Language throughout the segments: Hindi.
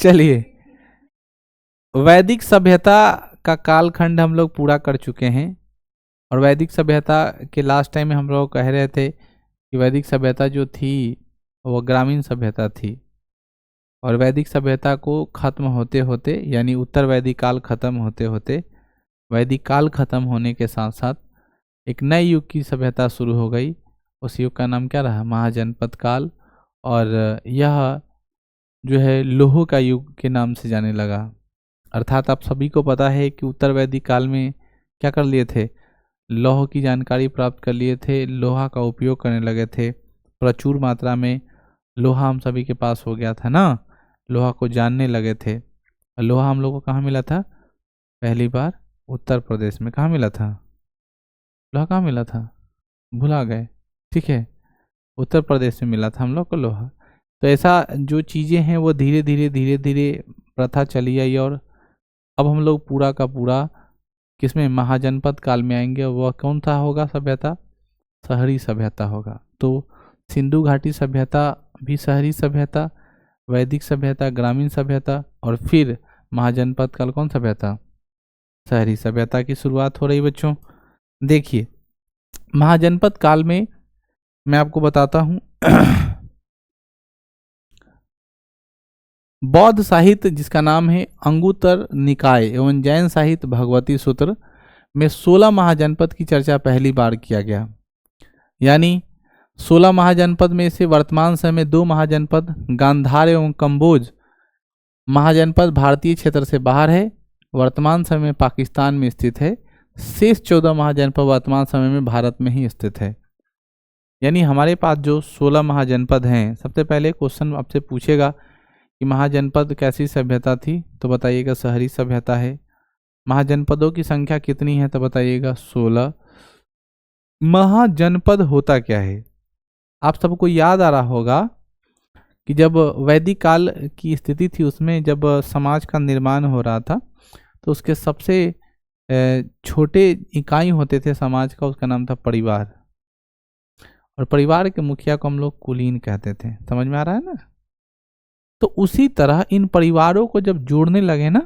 चलिए, वैदिक सभ्यता का कालखंड हम लोग पूरा कर चुके हैं। और वैदिक सभ्यता के लास्ट टाइम में हम लोग कह रहे थे कि वैदिक सभ्यता जो थी वो ग्रामीण सभ्यता थी। और वैदिक सभ्यता को खत्म होते होते, यानी उत्तर वैदिक काल खत्म होते होते, वैदिक काल खत्म होने के साथ साथ एक नए युग की सभ्यता शुरू हो गई। उस युग का नाम क्या रहा? महाजनपद काल। और यह जो है लोह का युग के नाम से जाने लगा। अर्थात आप सभी को पता है कि उत्तर वैदिक काल में क्या कर लिए थे? लौह की जानकारी प्राप्त कर लिए थे, लोहा का उपयोग करने लगे थे, प्रचुर मात्रा में लोहा हम सभी के पास हो गया था ना, लोहा को जानने लगे थे। लोहा हम लोग को कहाँ मिला था? पहली बार उत्तर प्रदेश में। कहाँ मिला था लोहा? कहाँ मिला था? भुला गए? ठीक है, उत्तर प्रदेश में मिला था हम लोग को लोहा। तो ऐसा जो चीज़ें हैं वो धीरे धीरे धीरे धीरे प्रथा चली आई। और अब हम लोग पूरा का पूरा किसमें? महाजनपद काल में आएंगे। वह कौन सा होगा सभ्यता? शहरी सभ्यता होगा। तो सिंधु घाटी सभ्यता भी शहरी सभ्यता, वैदिक सभ्यता ग्रामीण सभ्यता, और फिर महाजनपद काल कौन सभ्यता? शहरी सभ्यता की शुरुआत हो रही बच्चों। देखिए, महाजनपद काल में मैं आपको बताता हूं बौद्ध साहित्य जिसका नाम है अंगुत्तर निकाय एवं जैन साहित्य भगवती सूत्र में 16 महाजनपद की चर्चा पहली बार किया गया। यानी 16 महाजनपद में से वर्तमान समय में 2 महाजनपद गांधार एवं कंबोज महाजनपद भारतीय क्षेत्र से बाहर है, वर्तमान समय में पाकिस्तान में स्थित है। शेष 14 महाजनपद वर्तमान समय में भारत में ही स्थित है। यानी हमारे पास जो 16 महाजनपद हैं, सबसे पहले क्वेश्चन आपसे पूछेगा कि महाजनपद कैसी सभ्यता थी, तो बताइएगा शहरी सभ्यता है। महाजनपदों की संख्या कितनी है, तो बताइएगा 16। महाजनपद होता क्या है? आप सबको याद आ रहा होगा कि जब वैदिक काल की स्थिति थी उसमें जब समाज का निर्माण हो रहा था तो उसके सबसे छोटे इकाई होते थे समाज का, उसका नाम था परिवार। और परिवार के मुखिया को हम लोग कुलीन कहते थे। समझ में आ रहा है ना? तो उसी तरह इन परिवारों को जब जोड़ने लगे ना,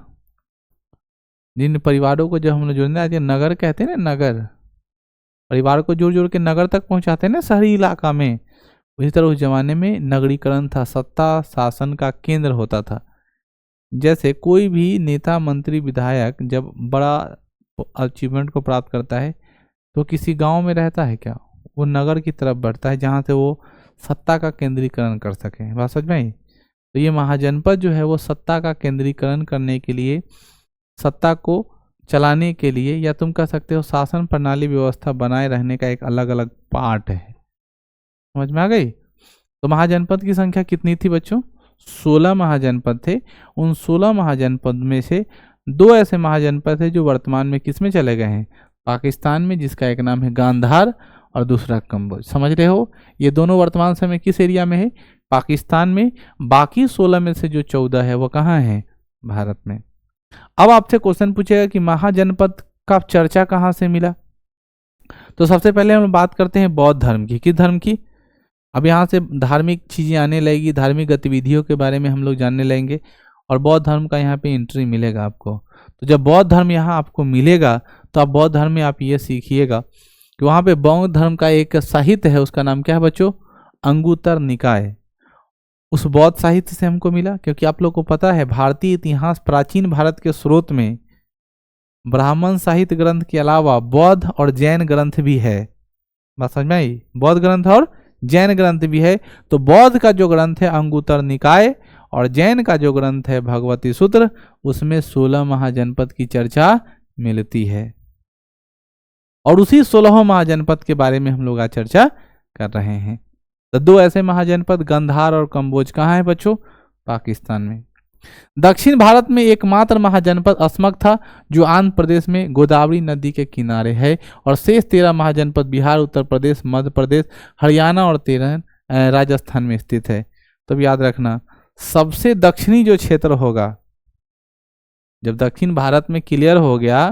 जिन परिवारों को जब हम लोग जोड़ने लगे, नगर कहते हैं ना, नगर, परिवार को जोड़ जोड़ के नगर तक पहुंचाते हैं ना शहरी इलाका में। उसी तरह उस जमाने में नगरीकरण था, सत्ता शासन का केंद्र होता था। जैसे कोई भी नेता मंत्री विधायक जब बड़ा अचीवमेंट को प्राप्त करता है तो किसी गांव में रहता है क्या? वो नगर की तरफ बढ़ता है जहां से वो सत्ता का केंद्रीकरण कर सके। बात समझ में आई? तो ये महाजनपद जो है वो सत्ता का केंद्रीकरण करने के लिए, सत्ता को चलाने के लिए, या तुम कह सकते हो शासन प्रणाली व्यवस्था बनाए रहने का एक अलग अलग पार्ट है। समझ में आ गई? तो महाजनपद की संख्या कितनी थी बच्चों? 16 महाजनपद थे। उन 16 महाजनपद में से 2 ऐसे महाजनपद थे जो वर्तमान में किस में चले गए हैं? पाकिस्तान में, जिसका एक नाम है गांधार और दूसरा कंबोज। समझ रहे हो? ये दोनों वर्तमान समय किस एरिया में है? पाकिस्तान में। बाकी 16 में से जो 14 है वो कहाँ है? भारत में। अब आपसे क्वेश्चन पूछेगा कि महाजनपद का चर्चा कहाँ से मिला? तो सबसे पहले हम बात करते हैं बौद्ध धर्म की। किस धर्म की? अब यहाँ से धार्मिक चीज़ें आने लगेगी, धार्मिक गतिविधियों के बारे में हम लोग जानने लगेंगे और बौद्ध धर्म का यहाँ पे एंट्री मिलेगा आपको। तो जब बौद्ध धर्म यहाँ आपको मिलेगा तो आप बौद्ध धर्म में आप ये सीखिएगा कि वहाँ पे बौद्ध धर्म का एक साहित्य है, उसका नाम क्या है बच्चों? अंगुत्तर निकाय। उस बौद्ध साहित्य से हमको मिला, क्योंकि आप लोग को पता है भारतीय इतिहास, प्राचीन भारत के स्रोत में ब्राह्मण साहित्य ग्रंथ के अलावा बौद्ध और जैन ग्रंथ भी है। बात समझ में आई? बौद्ध ग्रंथ और जैन ग्रंथ भी है। तो बौद्ध का जो ग्रंथ है अंगुत्तर निकाय और जैन का जो ग्रंथ है भगवती सूत्र, उसमें 16 महाजनपद की चर्चा मिलती है। और उसी 16 महाजनपद के बारे में हम लोग आज चर्चा कर रहे हैं। तो 2 ऐसे महाजनपद गांधार और कंबोज कहाँ है बच्चों? पाकिस्तान में। दक्षिण भारत में एकमात्र महाजनपद अस्मक था जो आंध्र प्रदेश में गोदावरी नदी के किनारे है, और शेष 13 महाजनपद बिहार, उत्तर प्रदेश, मध्य प्रदेश, हरियाणा और 13 राजस्थान में स्थित है। तो याद रखना, सबसे दक्षिणी जो क्षेत्र होगा, जब दक्षिण भारत में क्लियर हो गया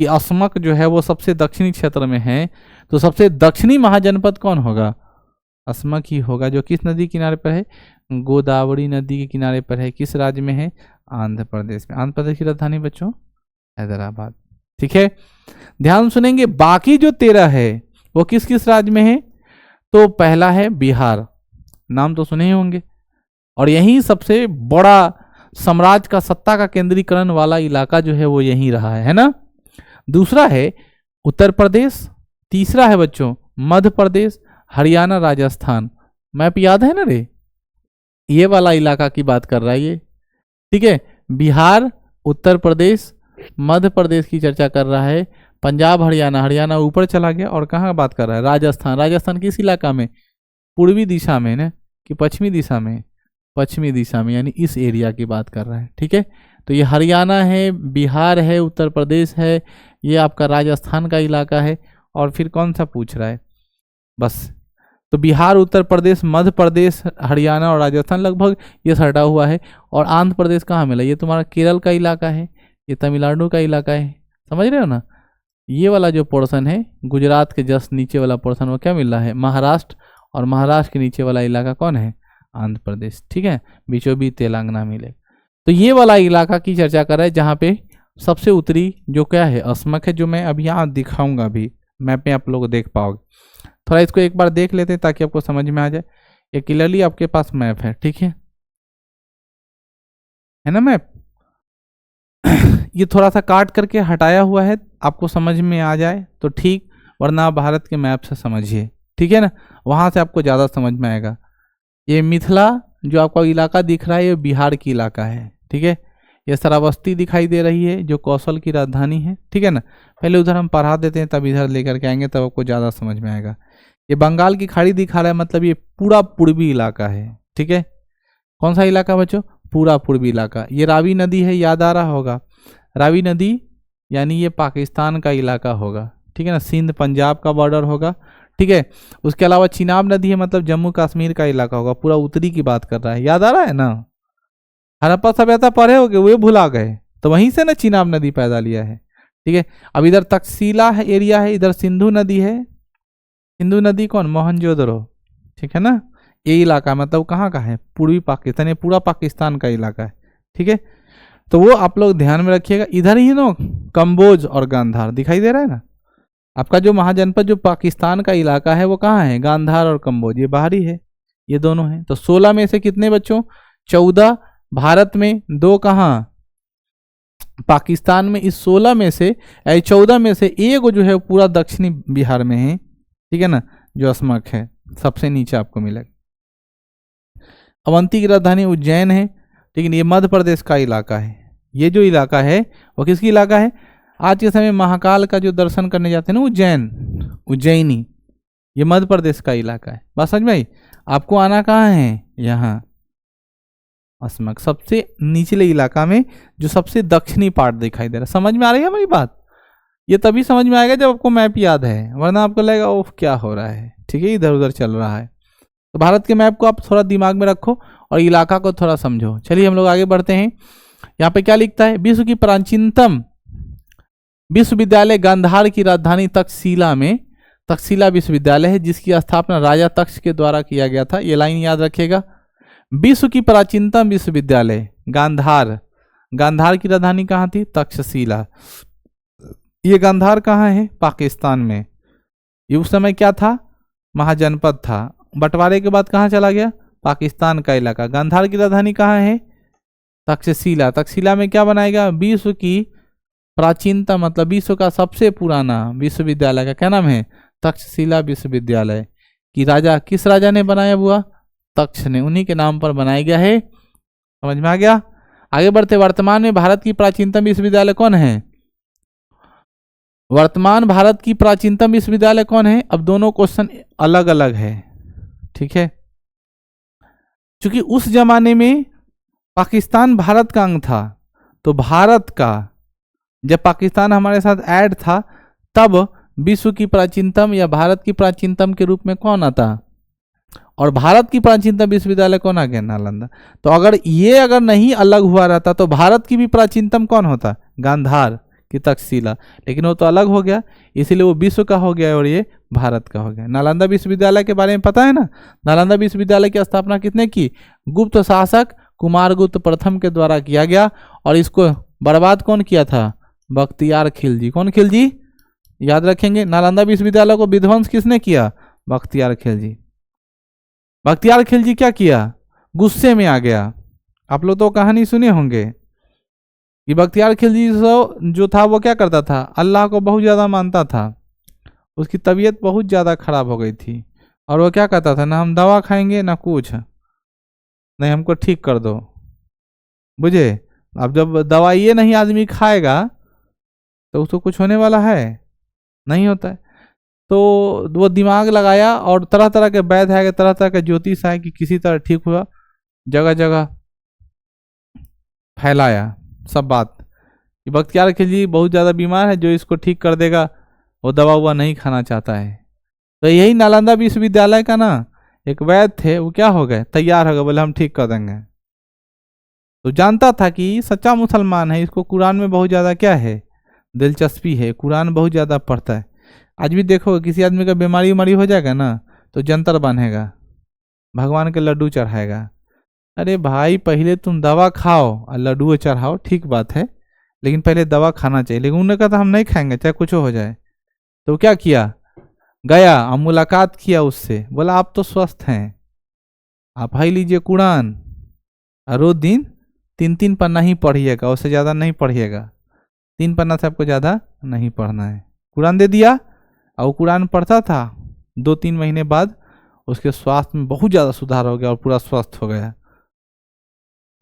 कि अस्मक जो है वो सबसे दक्षिणी क्षेत्र में है, तो सबसे दक्षिणी महाजनपद कौन होगा? अस्मक ही होगा, जो किस नदी किनारे पर है, गोदावरी नदी के किनारे पर है। किस राज्य में है, आंध्र प्रदेश में। आंध्र प्रदेश की राजधानी बच्चों हैदराबाद। ठीक है, ध्यान सुनेंगे। बाकी जो 13 है वो किस किस राज्य में है, तो पहला है बिहार, नाम तो सुने ही होंगे, और यही सबसे बड़ा साम्राज्य का सत्ता का केंद्रीकरण वाला इलाका जो है वो यही रहा है ना। दूसरा है उत्तर प्रदेश, तीसरा है बच्चों मध्य प्रदेश, हरियाणा, राजस्थान। मैप याद है ना रे, ये वाला इलाका की बात कर रहा है ये। ठीक है, बिहार, उत्तर प्रदेश, मध्य प्रदेश की चर्चा कर रहा है, पंजाब, हरियाणा, हरियाणा ऊपर चला गया, और कहाँ बात कर रहा है, राजस्थान। राजस्थान किस इलाका में, पूर्वी दिशा में ना कि पश्चिमी दिशा में, पश्चिमी दिशा में, यानी इस एरिया की बात कर रहा है। ठीक है, तो ये हरियाणा है, बिहार है, उत्तर प्रदेश है, ये आपका राजस्थान का इलाका है। और फिर कौन सा पूछ रहा है, बस तो बिहार, उत्तर प्रदेश, मध्य प्रदेश, हरियाणा और राजस्थान लगभग ये सटा हुआ है। और आंध्र प्रदेश कहाँ मिला, ये तुम्हारा केरल का इलाका है, ये तमिलनाडु का इलाका है, समझ रहे हो ना। ये वाला जो पोर्शन है गुजरात के जस्ट नीचे वाला पोर्शन, वो क्या मिल रहा है, महाराष्ट्र, और महाराष्ट्र के नीचे वाला इलाका कौन है, आंध्र प्रदेश। ठीक है, बीचों बीच तेलंगाना मिले। तो ये वाला इलाका की चर्चा कर रहा है जहाँ पे सबसे उत्तरी जो क्या है, अस्मक है, जो मैं अब यहाँ दिखाऊंगा, अभी मैप में आप लोग देख पाओगे। थोड़ा इसको एक बार देख लेते हैं ताकि आपको समझ में आ जाए। ये क्लियरली आपके पास मैप है, ठीक है ना मैप। ये थोड़ा सा काट करके हटाया हुआ है, आपको समझ में आ जाए तो ठीक, वरना आप भारत के मैप से समझिए, ठीक है ना, वहाँ से आपको ज़्यादा समझ में आएगा। ये मिथिला जो आपका इलाका दिख रहा है ये बिहार की इलाका है, ठीक है। ये श्रावस्ती दिखाई दे रही है जो कौशल की राजधानी है, ठीक है ना। पहले उधर हम पढ़ा देते हैं, तब इधर लेकर के आएंगे, तब आपको ज़्यादा समझ में आएगा। ये बंगाल की खाड़ी दिखा रहा है, मतलब ये पूरा पूर्वी इलाका है, ठीक है। कौन सा इलाका बच्चों, पूरा पूर्वी इलाका। ये रावी नदी है, याद आ रहा होगा, रावी नदी यानी ये पाकिस्तान का इलाका होगा, ठीक है ना, सिंध पंजाब का बॉर्डर होगा, ठीक है। उसके अलावा चिनाब नदी है, मतलब जम्मू कश्मीर का इलाका होगा, पूरा उत्तरी की बात कर रहा है, याद आ रहा है ना। हड़प्पा सभ्यता पढ़े होगे, वे भुला गए, तो वहीं से ना चिनाब नदी पैदा लिया है, ठीक है। अब इधर तक्षशिला है एरिया है, इधर सिंधु नदी है, सिंधु नदी कौन, मोहनजोदड़ो, ठीक है ना। ये इलाका मतलब कहाँ का है, पूर्वी पाकिस्तान, ये पूरा पाकिस्तान का इलाका है, ठीक है। तो वो आप लोग ध्यान में रखिएगा। इधर ही ना कंबोज और गांधार दिखाई दे रहा है ना, आपका जो महाजनपद जो पाकिस्तान का इलाका है वो कहाँ है, गांधार और कंबोज, ये बाहरी है, ये दोनों हैं। तो 16 में से कितने बच्चों, 14 भारत में, 2 कहाँ पाकिस्तान में। इस 16 में से 14 में से एक जो है पूरा दक्षिणी बिहार में है, ठीक है ना, जो अस्मक है, सबसे नीचे आपको मिलेगा। अवंती की राजधानी उज्जैन है, लेकिन ये मध्य प्रदेश का इलाका है। ये जो इलाका है वो किसकी इलाका है, आज के समय महाकाल का जो दर्शन करने जाते हैं ना उज्जैनी, ये मध्य प्रदेश का इलाका है। बात समझ में आई। आपको आना कहाँ है, यहाँ अस्मक, सबसे निचले इलाका में, जो सबसे दक्षिणी पार्ट दिखाई दे रहा है। समझ में आ रही है हमारी बात। ये तभी समझ में आएगा जब आपको मैप याद है, वरना आपको लगेगा ओह क्या हो रहा है, ठीक है, इधर उधर चल रहा है। तो भारत के मैप को आप थोड़ा दिमाग में रखो और इलाका को थोड़ा समझो। चलिए हम लोग आगे बढ़ते हैं। यहाँ पे क्या लिखता है, विश्व की प्राचीनतम विश्वविद्यालय गांधार की राजधानी तक्षशिला में तक्षशिला विश्वविद्यालय है, जिसकी स्थापना राजा तक्ष के द्वारा किया गया था। ये लाइन याद रखिएगा, विश्व की प्राचीनतम विश्वविद्यालय गांधार, गांधार की राजधानी कहाँ थी, तक्षशिला। ये गांधार कहाँ है, पाकिस्तान में। ये उस समय क्या था, महाजनपद था, बंटवारे के बाद कहाँ चला गया, पाकिस्तान का इलाका। गांधार की राजधानी कहाँ है, तक्षशिला। तक्षशिला में क्या बनाएगा, विश्व की प्राचीनतम, मतलब विश्व का सबसे पुराना विश्वविद्यालय का क्या नाम है, तक्षशिला विश्वविद्यालय। की राजा, किस राजा ने बनाया हुआ, तक्ष ने, उन्हीं के नाम पर बनाया गया है। समझ में आ गया। आगे बढ़ते, वर्तमान में भारत की प्राचीनतम विश्वविद्यालय कौन है, वर्तमान भारत की प्राचीनतम विश्वविद्यालय कौन है। अब दोनों क्वेश्चन अलग अलग है, ठीक है, क्योंकि उस जमाने में पाकिस्तान भारत का अंग था, तो भारत का जब पाकिस्तान हमारे साथ ऐड था, तब विश्व की प्राचीनतम या भारत की प्राचीनतम के रूप में कौन आता, और भारत की प्राचीनतम विश्वविद्यालय कौन आ गया, नालंदा। तो अगर ये नहीं अलग हुआ रहता तो भारत की भी प्राचीनतम कौन होता, गांधार। कि तक्षशिला, लेकिन वो तो अलग हो गया, इसीलिए वो विश्व का हो गया और ये भारत का हो गया। नालंदा विश्वविद्यालय के बारे में पता है ना? नालंदा विश्वविद्यालय की स्थापना किसने की? गुप्त शासक कुमारगुप्त प्रथम के द्वारा किया गया, और इसको बर्बाद कौन किया था? बख्तियार खिलजी। कौन खिलजी? याद रखेंगे, नालंदा विश्वविद्यालय को विध्वंस किसने किया? बख्तियार खिलजी। बख्तियार खिलजी क्या किया? गुस्से में आ गया। आप लोग तो कहानी सुने होंगे कि बख्तियार खिलजी जो था वो क्या करता था? अल्लाह को बहुत ज़्यादा मानता था। उसकी तबीयत बहुत ज़्यादा खराब हो गई थी, और वो क्या कहता था, ना हम दवा खाएंगे ना कुछ, नहीं हमको ठीक कर दो। बुझे? अब जब दवाई ये नहीं आदमी खाएगा तो उसको कुछ होने वाला है? नहीं होता है। तो वो दिमाग लगाया और तरह तरह के वैद्य आए, तरह तरह के ज्योतिष आए कि किसी तरह ठीक हुआ, जगह जगह फैलाया सब बात कि बख्तियार खिलजी बहुत ज़्यादा बीमार है, जो इसको ठीक कर देगा वो दवा हुआ नहीं खाना चाहता है। तो यही नालंदा विश्वविद्यालय का ना एक वैद्य थे, वो क्या हो गए? तैयार हो गए, बोले हम ठीक कर देंगे। तो जानता था कि सच्चा मुसलमान है, इसको कुरान में बहुत ज़्यादा क्या है? दिलचस्पी है, कुरान बहुत ज़्यादा पढ़ता है। आज भी देखो किसी आदमी का बीमारी उमारी हो जाएगा ना तो जंतर बांधेगा, भगवान के लड्डू चढ़ाएगा। अरे भाई पहले तुम दवा खाओ और लड्डू चढ़ाओ, ठीक बात है, लेकिन पहले दवा खाना चाहिए। लेकिन उन्होंने कहा था हम नहीं खाएंगे चाहे कुछ हो जाए। तो क्या किया? गया और मुलाकात किया उससे, बोला आप तो स्वस्थ हैं, आप भाई लीजिए कुरान, और रोज दिन 3-3 पन्ना ही पढ़िएगा, उससे ज़्यादा नहीं पढ़िएगा, 3 पन्ना से आपको ज़्यादा नहीं पढ़ना है। कुरान दे दिया और वो कुरान पढ़ता था। 2-3 महीने बाद उसके स्वास्थ्य में बहुत ज़्यादा सुधार हो गया और पूरा स्वस्थ हो गया।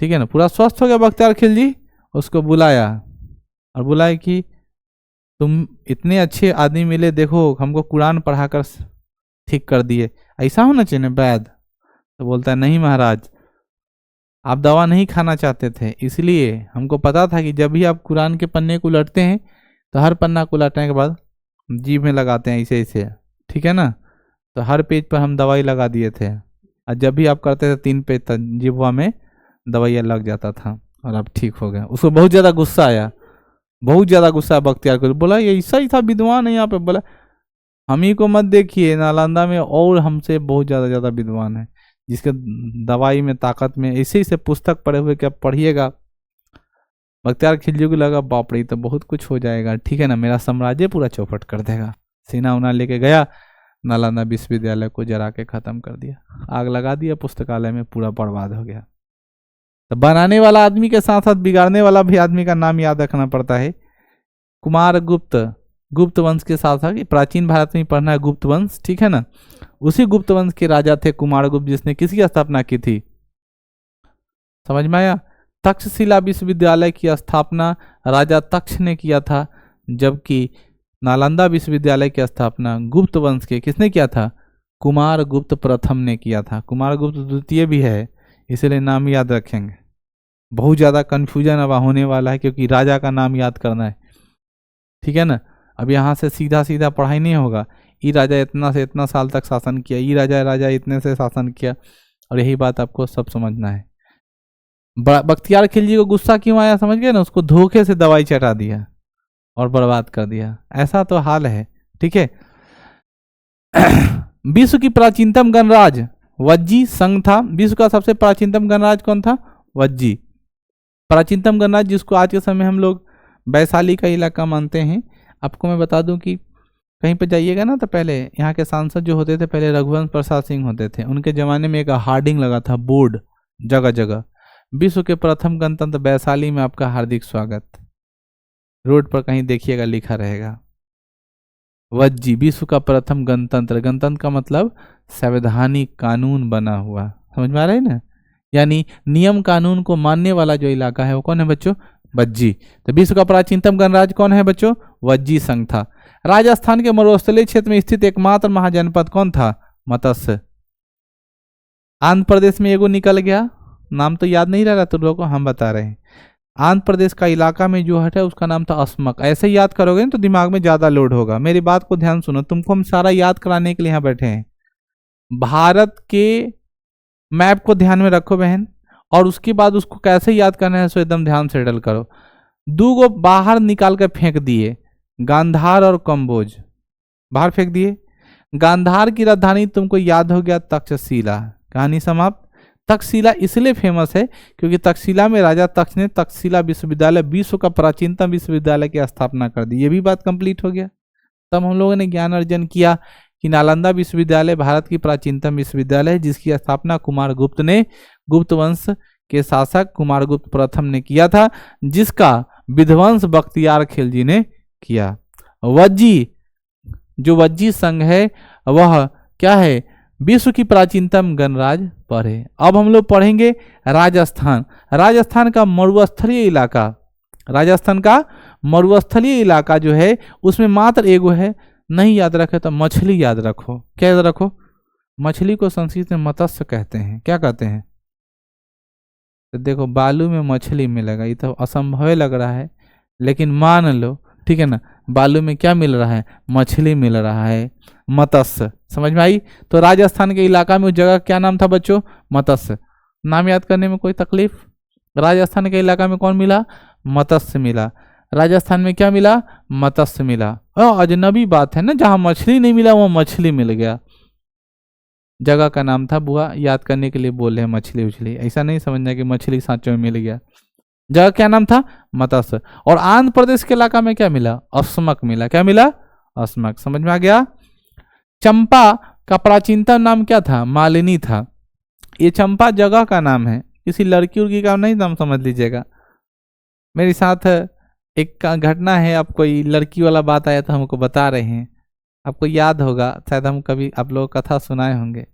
ठीक है ना, पूरा स्वस्थ हो गया। बख्तियार खिलजी उसको बुलाया और बुलाया कि तुम इतने अच्छे आदमी मिले, देखो हमको कुरान पढ़ाकर ठीक कर दिए, ऐसा होना चाहिए ना वैद्य। तो बोलता है नहीं महाराज, आप दवा नहीं खाना चाहते थे, इसलिए हमको पता था कि जब भी आप कुरान के पन्ने को उलटते हैं तो हर पन्ना को उलटने के बाद जीभ में लगाते हैं ऐसे ऐसे, ठीक है ना? तो हर पेज पर हम दवाई लगा दिए थे, और जब भी आप करते थे 3 पेज तक जीभवा में दवाइयाँ लग जाता था और आप ठीक हो गए। उसको बहुत ज़्यादा गुस्सा आया, बहुत ज़्यादा गुस्सा बख्तियार को। बोला ये ऐसा ही था विद्वान है यहाँ पे। बोला हम ही को मत देखिए, नालंदा में और हमसे बहुत ज़्यादा विद्वान है, जिसके दवाई में ताकत में ऐसे ऐसे पुस्तक पढ़े हुए, क्या पढ़िएगा। बख्तियार खिलजी को लगा बाप रे तो बहुत कुछ हो जाएगा, ठीक है ना, मेरा साम्राज्य पूरा चौपट कर देगा। सीना उना लेके गया, नालंदा विश्वविद्यालय को जरा के खत्म कर दिया, आग लगा दिया, पुस्तकालय में पूरा बर्बाद हो गया। तो बनाने वाला आदमी के साथ साथ बिगाड़ने वाला भी आदमी का नाम याद रखना पड़ता है। कुमारगुप्त, गुप्त वंश के साथ साथ प्राचीन भारत में पढ़ना है गुप्त वंश, ठीक है ना। उसी गुप्त वंश के राजा थे कुमारगुप्त, जिसने किसकी स्थापना की थी? समझ में आया? तक्षशिला विश्वविद्यालय की स्थापना राजा तक्ष ने किया था, जबकि नालंदा विश्वविद्यालय की स्थापना गुप्त वंश के किसने किया था? कुमारगुप्त प्रथम ने किया था। कुमारगुप्त द्वितीय भी है, इसलिए नाम याद रखेंगे। बहुत ज़्यादा कन्फ्यूजन अब होने वाला है, क्योंकि राजा का नाम याद करना है, ठीक है ना। अब यहाँ से सीधा सीधा पढ़ाई नहीं होगा, ये राजा इतना से इतना साल तक शासन किया, ये राजा इतने से शासन किया, और यही बात आपको सब समझना है। बख्तियार खिलजी को गुस्सा क्यों आया समझ गए ना? उसको धोखे से दवाई चटा दिया और बर्बाद कर दिया, ऐसा तो हाल है, ठीक है। विश्व की प्राचीनतम गणराज वज्जी संघ था। विश्व का सबसे प्राचीनतम गणराज कौन था? वज्जी। प्राचीनतम गणराज जिसको आज के समय हम लोग वैशाली का इलाका मानते हैं। आपको मैं बता दूं कि कहीं पर जाइएगा ना तो पहले यहाँ के सांसद जो होते थे, पहले रघुवंश प्रसाद सिंह होते थे, उनके ज़माने में एक हार्डिंग लगा था, बोर्ड जगह जगह, विश्व के प्रथम गणतंत्र वैशाली में आपका हार्दिक स्वागत। रोड पर कहीं देखिएगा लिखा रहेगा वज्जी, विश्व का प्रथम गणतंत्र। गणतंत्र का मतलब संवैधानिक कानून बना हुआ, समझ में आ रहा है ना? यानी नियम कानून को मानने वाला जो इलाका है वो कौन है बच्चों? वज्जी। तो विश्व का प्राचीनतम गणराज्य कौन है बच्चों? वज्जी संघ था। राजस्थान के मरुस्थलीय क्षेत्र में स्थित एकमात्र महाजनपद कौन था? मत्स्य। आंध्र प्रदेश में एगो निकल गया, नाम तो याद नहीं रहा तुम लोगों को, हम बता रहे हैं। आंध्र प्रदेश का इलाका में जो है उसका नाम था अस्मक। ऐसे ही याद करोगे तो दिमाग में ज्यादा लोड होगा। मेरी बात को ध्यान सुनो, तुमको हम सारा याद कराने के लिए यहाँ बैठे हैं। भारत के मैप को ध्यान में रखो बहन, और उसके बाद उसको कैसे याद करना है सो एकदम ध्यान से डल करो। दो गो बाहर निकाल कर फेंक दिए, गांधार और कंबोज बाहर फेंक दिए। गांधार की राजधानी तुमको याद हो गया तक्षशिला। कहानी समाप्त। तक्षशिला इसलिए फेमस है क्योंकि तक्षशिला में राजा तक्ष ने तक्षशिला विश्वविद्यालय, विश्व का प्राचीनतम विश्वविद्यालय की स्थापना कर दी। ये भी बात कंप्लीट हो गया। तब हम लोगों ने ज्ञान अर्जन किया कि नालंदा विश्वविद्यालय भारत की प्राचीनतम विश्वविद्यालय है, जिसकी स्थापना कुमार गुप्त ने, गुप्त वंश के शासक कुमार गुप्त प्रथम ने किया था, जिसका विध्वंस बख्तियार खिलजी ने किया। वज्जी, जो वज्जी संघ है वह क्या है, विश्व की प्राचीनतम गणराज्य पर है। अब हम लोग पढ़ेंगे राजस्थान। राजस्थान का मरुस्थलीय इलाका, राजस्थान का मरुस्थलीय इलाका जो है उसमें मात्र एगो है, नहीं याद रखे तो मछली याद रखो। क्या याद रखो? मछली को संस्कृत में मत्स्य कहते हैं। क्या कहते हैं? तो देखो बालू में मछली मिलेगा, ये तो असंभव लग रहा है, लेकिन मान लो, ठीक है ना, बालू में क्या मिल रहा है? मछली मिल रहा है, मत्स्य। समझ में आई? तो राजस्थान के इलाका में उस जगह क्या नाम था बच्चों? मत्स्य। नाम याद करने में कोई तकलीफ? राजस्थान के इलाका में कौन मिला? मत्स्य मिला। राजस्थान में क्या मिला? मत्स्य मिला। अजनबी बात है ना, जहां मछली नहीं मिला वहां मछली मिल गया। जगह का नाम था, बुआ याद करने के लिए बोल रहे हैं मछली उछली, ऐसा नहीं समझना कि मछली सांचों में मिल गया। जगह क्या नाम था? मत्स्य। और आंध्र प्रदेश के इलाका में क्या मिला? अस्मक मिला। क्या मिला? अस्मक। समझ में आ गया? चंपा का प्राचीनतम नाम क्या था? मालिनी था। ये चंपा जगह का नाम है, किसी लड़की उड़की का नहीं नाम समझ लीजिएगा। मेरे साथ एक घटना है, आप कोई लड़की वाला बात आया तो हमको बता रहे हैं, आपको याद होगा, शायद हम कभी आप लोग कथा सुनाए होंगे।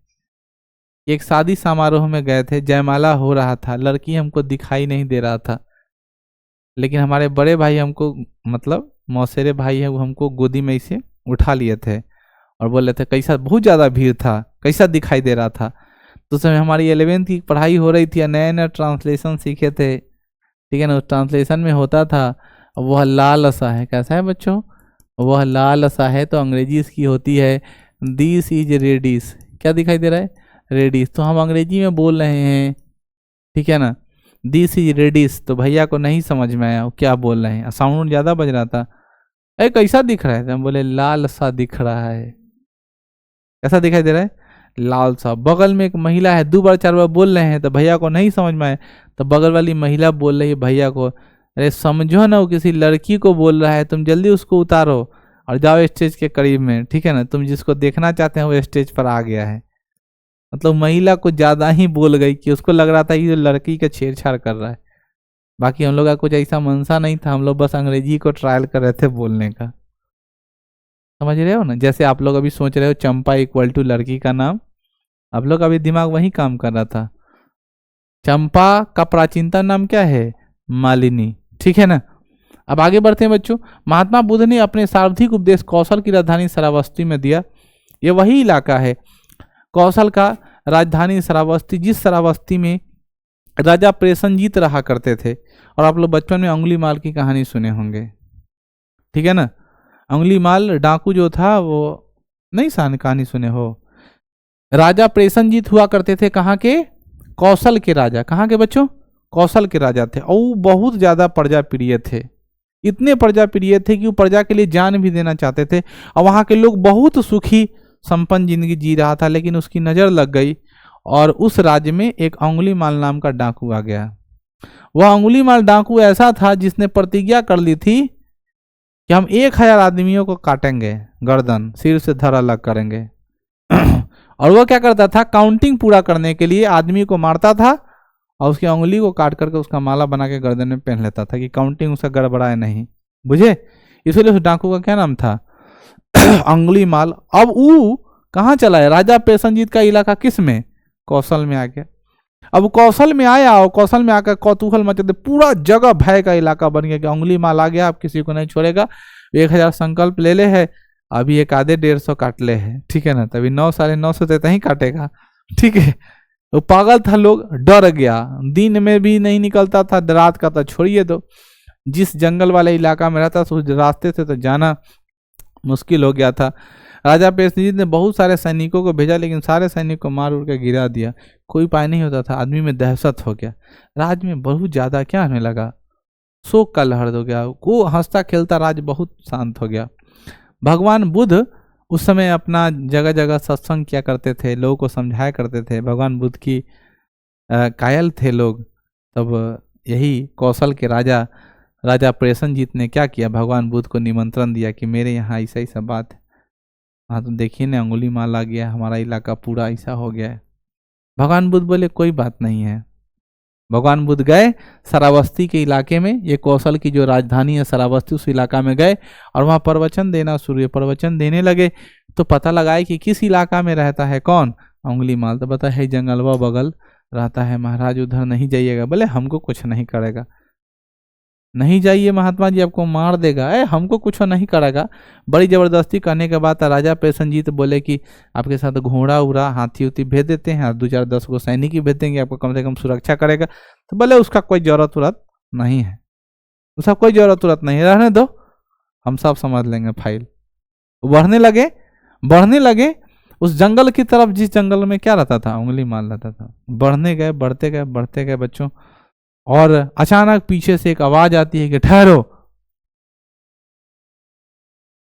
एक शादी समारोह में गए थे, जयमाला हो रहा था, लड़की हमको दिखाई नहीं दे रहा था, लेकिन हमारे बड़े भाई हमको, मतलब मौसेरे भाई है, वो हमको गोदी में इसे उठा लिए थे और बोले थे कैसा, बहुत ज़्यादा भीड़ था, कैसा दिखाई दे रहा था। तो उस समय हमारी 11वीं की पढ़ाई हो रही थी, नए नए ट्रांसलेशन सीखे थे, ठीक है ना। उस ट्रांसलेशन में होता था वह लाल सा है, कैसा है बच्चों? वह लाल सा है, तो अंग्रेजी इसकी होती है दिस इज रेडिस। क्या दिखाई दे रहा है? रेडिस। तो हम अंग्रेजी में बोल रहे हैं, ठीक है ना, दिस इज रेडिस, तो भैया को नहीं समझ में आया वो क्या बोल रहे हैं, साउंड ज़्यादा बज रहा था। अरे कैसा दिख रहा है? तो हम बोले लाल सा दिख रहा है। कैसा दिखाई दे रहा है? लाल सा। बगल में एक महिला है, 2 बार 4 बार बोल रहे हैं, तो भैया को नहीं समझ में आए, तो बगल वाली महिला बोल रही है भैया को, अरे समझो ना, वो किसी लड़की को बोल रहा है, तुम जल्दी उसको उतारो और जाओ स्टेज के करीब में, ठीक है ना, तुम जिसको देखना चाहते हैं वो स्टेज पर आ गया है। मतलब महिला को ज़्यादा ही बोल गई कि उसको लग रहा था ये लड़की का छेड़छाड़ कर रहा है। बाकी हम लोग का कुछ ऐसा मनसा नहीं था, हम लोग बस अंग्रेजी को ट्रायल कर रहे थे बोलने का। समझ रहे हो ना? जैसे आप लोग अभी सोच रहे हो चंपा इक्वल टू लड़की का नाम, आप लोग अभी दिमाग वही काम कर रहा था। चंपा का प्राचीनतम नाम क्या है? मालिनी। ठीक है ना। अब आगे बढ़ते हैं बच्चों। महात्मा बुद्ध ने अपने सार्वधिक उपदेश कौशल की राजधानी श्रावस्ती में दिया। ये वही इलाका है कौशल का राजधानी श्रावस्ती, जिस श्रावस्ती में राजा प्रेषणजीत रहा करते थे। और आप लोग बचपन में अंगुलीमाल की कहानी सुने होंगे, ठीक है ना। अंगुलीमाल डाकू जो था वो नहीं कहानी सुने हो। राजा प्रेषणजीत हुआ करते थे कहाँ के? कौशल के राजा। कहाँ के बच्चों? कौशल के राजा थे। और बहुत ज्यादा प्रजा प्रिय थे, इतने प्रजा प्रिय थे कि वो प्रजा के लिए जान भी देना चाहते थे। और वहाँ के लोग बहुत सुखी संपन्न जिंदगी जी रहा था, लेकिन उसकी नज़र लग गई और उस राज्य में एक अंगुलीमाल नाम का डाकू आ गया। वह अंगुलीमाल डाकू ऐसा था जिसने प्रतिज्ञा कर ली थी कि हम 1000 आदमियों को काटेंगे, गर्दन सिर से धड़ अलग करेंगे। और वह क्या करता था? काउंटिंग पूरा करने के लिए आदमी को मारता था और उसकी उंगली को काट करके उसका माला बना के गर्दन में पहन लेता था कि काउंटिंग उसका गड़बड़ाए नहीं, बुझे। इसलिए उस डाकू का क्या नाम था? अंगुलीमाल। अब वो कहाँ चला है? राजा प्रेषणजीत का इलाका किस में? कौशल में आ गया। अब कौशल में आया और कौशल में आकर कौतूहल मचाते, पूरा जगह भय का इलाका बन गया कि अंगुलीमाल आ गया, अब किसी को नहीं छोड़ेगा। 1000 संकल्प ले ले है, अभी एक आधे 150 काट ले है, ठीक है ना। तभी 9 साढ़े 9 सौ देता ही काटेगा, ठीक है। तो पागल था, लोग डर गया, दिन में भी नहीं निकलता था, रात का तो छोड़िए दो। जिस जंगल वाले इलाका में रहता था उस रास्ते से तो जाना मुश्किल हो गया था। राजा प्रेषणजीत ने बहुत सारे सैनिकों को भेजा, लेकिन सारे सैनिक को मार उड़ के गिरा दिया, कोई उपाय नहीं होता था। आदमी में दहशत हो गया, राज्य में बहुत ज़्यादा क्या होने लगा? शोक का लहर हो गया, वो हंसता खेलता राज बहुत शांत हो गया। भगवान बुद्ध उस समय अपना जगह जगह सत्संग किया करते थे, लोगों को समझाया करते थे। भगवान बुद्ध की कायल थे लोग। तब यही कौशल के राजा प्रसेनजीत ने क्या किया, भगवान बुद्ध को निमंत्रण दिया कि मेरे यहाँ ऐसा ऐसा बात है। हाँ तो देखिए ना, अंगुलीमाल आ गया, हमारा इलाका पूरा ऐसा हो गया है। भगवान बुद्ध बोले कोई बात नहीं है। भगवान बुद्ध गए श्रावस्ती के इलाके में, ये कौशल की जो राजधानी है श्रावस्ती, उस इलाका में गए और वहाँ प्रवचन देना शुरू हुए। प्रवचन देने लगे तो पता लगाए कि किस इलाका में रहता है कौन, अंगुलीमाल। तो बता है जंगलवा बगल रहता है महाराज, उधर नहीं जाइएगा। बोले हमको कुछ नहीं करेगा, नहीं जाइए महात्मा जी आपको मार देगा। हमको कुछ नहीं करेगा। बड़ी जबरदस्ती करने के बाद राजा प्रसेनजीत बोले कि आपके साथ घोड़ा उड़ा हाथी उथी भेज देते हैं, 2-4-10 को सैनिक ही भेज देंगे, आपको कम से कम सुरक्षा करेगा। तो बोले उसका कोई जरूरत नहीं है, उसका कोई जरूरत नहीं है, रहने दो, हम सब समझ लेंगे फाइल। बढ़ने लगे उस जंगल की तरफ, जिस जंगल में क्या रहता था, अंगुलीमाल रहता था। बढ़ते गए बच्चों, और अचानक पीछे से एक आवाज आती है कि ठहरो।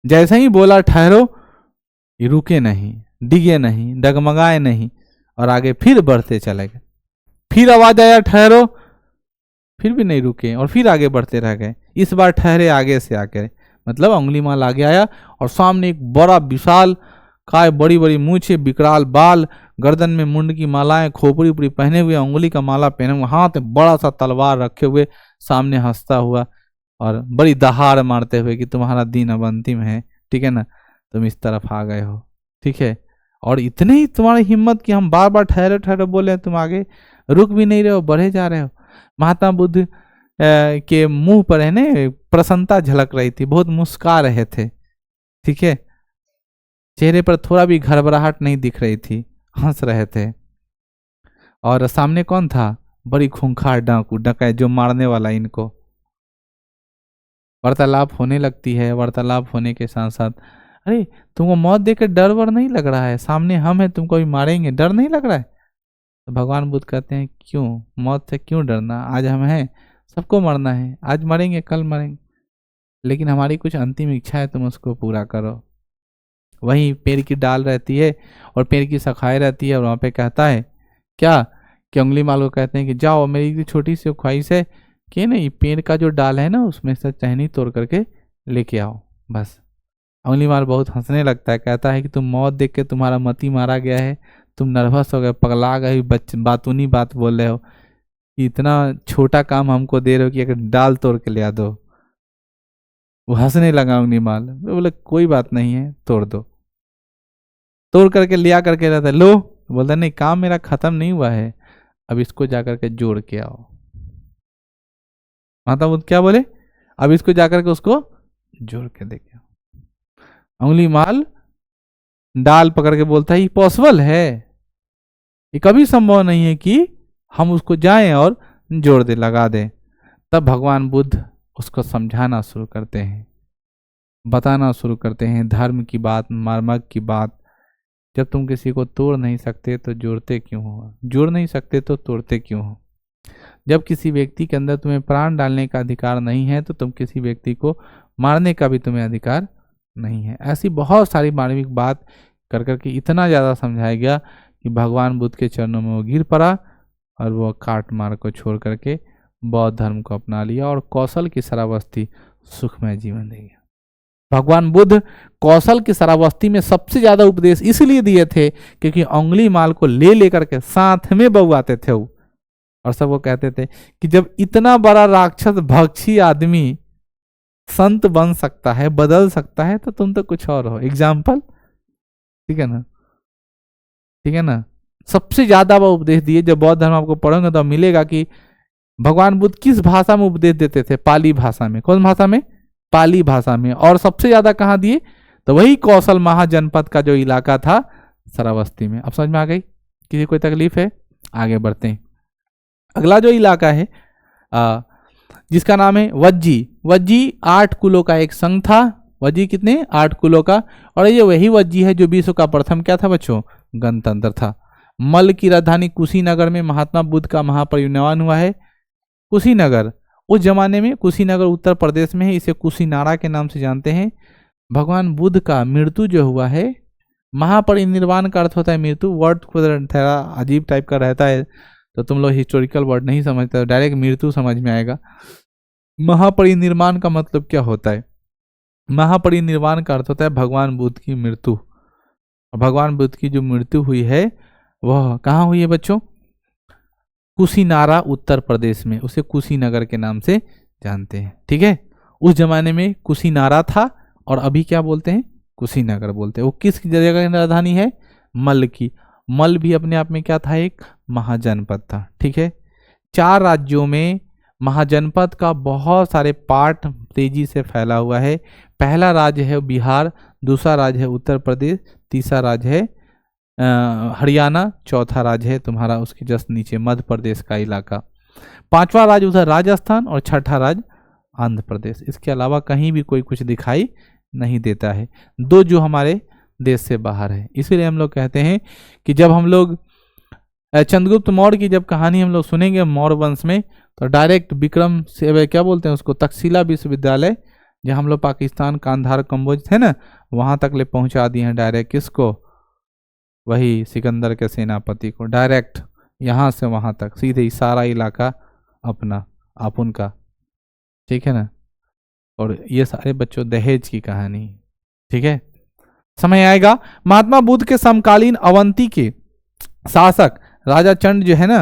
जैसे ही बोला ठहरो, ये रुके नहीं, डिगे नहीं, डगमगाए नहीं, और आगे फिर बढ़ते चले गए। फिर आवाज आया ठहरो, फिर भी नहीं रुके और फिर आगे बढ़ते रह गए। इस बार ठहरे आगे से आकर, मतलब अंगुलीमाल आगे आया और सामने एक बड़ा विशाल काय, बड़ी बड़ी मूछें, विकराल बाल, गर्दन में मुंड की मालाएं, खोपड़ी उपड़ी पहने हुए, अंगुली का माला पहने हुए, हाथ में बड़ा सा तलवार रखे हुए, सामने हंसता हुआ और बड़ी दहाड़ मारते हुए कि तुम्हारा दिन अब अंतिम है, ठीक है ना, तुम इस तरफ आ गए हो, ठीक है। और इतनी ही तुम्हारी हिम्मत कि हम बार बार ठहरे ठहरे बोले, तुम आगे रुक भी नहीं रहे हो, बढ़े जा रहे हो। महात्मा बुद्ध के मुंह पर है ना प्रसन्नता झलक रही थी, बहुत मुस्कुरा रहे थे, ठीक है, चेहरे पर थोड़ा भी घबराहट नहीं दिख रही थी, हंस रहे थे। और सामने कौन था, बड़ी खूंखार डाकू डकैत जो मारने वाला इनको। वार्तालाप होने लगती है, वार्तालाप होने के साथ साथ, अरे तुमको मौत देकर डर वर नहीं लग रहा है, सामने हम हैं, तुमको भी मारेंगे, डर नहीं लग रहा है। तो भगवान बुद्ध कहते हैं क्यों, मौत से क्यों डरना, आज हम हैं, सबको मरना है, आज मरेंगे कल मरेंगे, लेकिन हमारी कुछ अंतिम इच्छा है, तुम उसको पूरा करो। वहीं पेड़ की डाल रहती है और पेड़ की शाखाएं रहती है, और वहाँ पे कहता है क्या कि अंगुलीमाल को कहते हैं कि जाओ, मेरी छोटी सी ख्वाहिश है कि नहीं, पेड़ का जो डाल है ना उसमें से टहनी तोड़ करके लेके आओ बस। अंगुलीमाल बहुत हंसने लगता है, कहता है कि तुम मौत देख के तुम्हारा मती मारा गया है, तुम नर्वस हो गए, पगला गए, बातूनी बात बोल रहे हो, इतना छोटा काम हमको दे रहे हो कि एक डाल तोड़ के ले आ दो। वो हंसने लगा अंगुलीमाल, बोले कोई बात नहीं है, तोड़ दो। तोड़ करके लिया करके रहता है, लो, बोलता नहीं काम मेरा खत्म नहीं हुआ है, अब इसको जाकर के जोड़ के आओ। माता बुद्ध क्या बोले, अब इसको जाकर के उसको जोड़ के देखे। अंगुलीमाल डाल पकड़ के बोलता है ये पॉसिबल है, ये कभी संभव नहीं है कि हम उसको जाएं और जोड़ दे, लगा दे। तब भगवान बुद्ध उसको समझाना शुरू करते हैं, बताना शुरू करते हैं धर्म की बात, मार्मक की बात। जब तुम किसी को तोड़ नहीं सकते तो जोड़ते क्यों हो, जोड़ नहीं सकते तो तोड़ते क्यों हो। जब किसी व्यक्ति के अंदर तुम्हें प्राण डालने का अधिकार नहीं है तो तुम किसी व्यक्ति को मारने का भी तुम्हें अधिकार नहीं है। ऐसी बहुत सारी मार्मिक बात कर करके इतना ज़्यादा समझाया गया कि भगवान बुद्ध के चरणों में वो गिर पड़ा और वो काट मार को छोड़ करके बौद्ध धर्म को अपना लिया और कौशल की श्रावस्ती सुखमय जीवन दे गया। भगवान बुद्ध कौशल की श्रावस्ती में सबसे ज्यादा उपदेश इसलिए दिए थे क्योंकि अंगुलीमाल को ले लेकर के साथ में बउआते थे वो, और सबको कहते थे कि जब इतना बड़ा राक्षस भक्षी आदमी संत बन सकता है, बदल सकता है, तो तुम तो कुछ और हो, एग्जाम्पल, ठीक है ना, ठीक है ना। सबसे ज्यादा वो उपदेश दिए। जब बौद्ध धर्म आपको पढ़ोगे तो मिलेगा कि भगवान बुद्ध किस भाषा में उपदेश देते थे, पाली भाषा में। कौन भाषा में, पाली भाषा में। और सबसे ज्यादा कहाँ दिए, तो वही कौशल महाजनपद का जो इलाका था श्रावस्ती में। अब समझ में आ गई, किसी कोई तकलीफ है, आगे बढ़ते हैं। अगला जो इलाका है जिसका नाम है वज्जी। वज्जी 8 कुलों का एक संघ था। वज्जी कितने, 8 कुलों का। और ये वही वज्जी है जो विश्व का प्रथम क्या था बच्चों, गणतंत्र था। मल की राजधानी कुशीनगर में महात्मा बुद्ध का महापरिनिर्वाण हुआ है। कुशीनगर उस जमाने में कुशीनगर उत्तर प्रदेश में है, इसे कुशीनारा के नाम से जानते हैं। भगवान बुद्ध का मृत्यु जो हुआ है, महापरिनिर्वाण का अर्थ होता है मृत्यु। वर्ड थोड़ा अजीब टाइप का रहता है, तो तुम लोग हिस्टोरिकल वर्ड नहीं समझते, डायरेक्ट मृत्यु समझ में आएगा। महापरिनिर्वाण का मतलब क्या होता है? महापरिनिर्वाण का अर्थ होता है भगवान बुद्ध की मृत्यु। भगवान बुद्ध की जो मृत्यु हुई है वह कहाँ हुई है बच्चों? कुशीनारा उत्तर प्रदेश में, उसे कुशीनगर के नाम से जानते हैं। ठीक है, उस जमाने में कुशीनारा था और अभी क्या बोलते हैं? कुशीनगर बोलते हैं। वो किस जगह की राजधानी है? मल की। मल भी अपने आप में क्या था? एक महाजनपद था। ठीक है, 4 राज्यों में महाजनपद का बहुत सारे पार्ट तेजी से फैला हुआ है। पहला राज्य है बिहार, दूसरा राज्य है उत्तर प्रदेश, तीसरा राज्य है हरियाणा, चौथा राज्य है तुम्हारा उसके जस्ट नीचे मध्य प्रदेश का इलाका, 5वां राज्य उधर राजस्थान और 6ठा राज्य आंध्र प्रदेश। इसके अलावा कहीं भी कोई कुछ दिखाई नहीं देता है। 2 जो हमारे देश से बाहर है। इसीलिए हम लोग कहते हैं कि जब हम लोग चंद्रगुप्त मौर्य की जब कहानी हम लोग सुनेंगे मौर्य वंश में, तो डायरेक्ट विक्रम से क्या बोलते हैं उसको, तक्षशिला विश्वविद्यालय, जहाँ हम लोग पाकिस्तान कांधार कंबोज थे ना, वहाँ तक ले पहुँचा दिए हैं डायरेक्ट। किसको? वही सिकंदर के सेनापति को, डायरेक्ट यहाँ से वहाँ तक सीधे ही सारा इलाका अपना आप उनका। ठीक है ना, और ये सारे बच्चों दहेज की कहानी। ठीक है, समय आएगा। महात्मा बुद्ध के समकालीन अवंती के शासक राजा चंड जो है ना,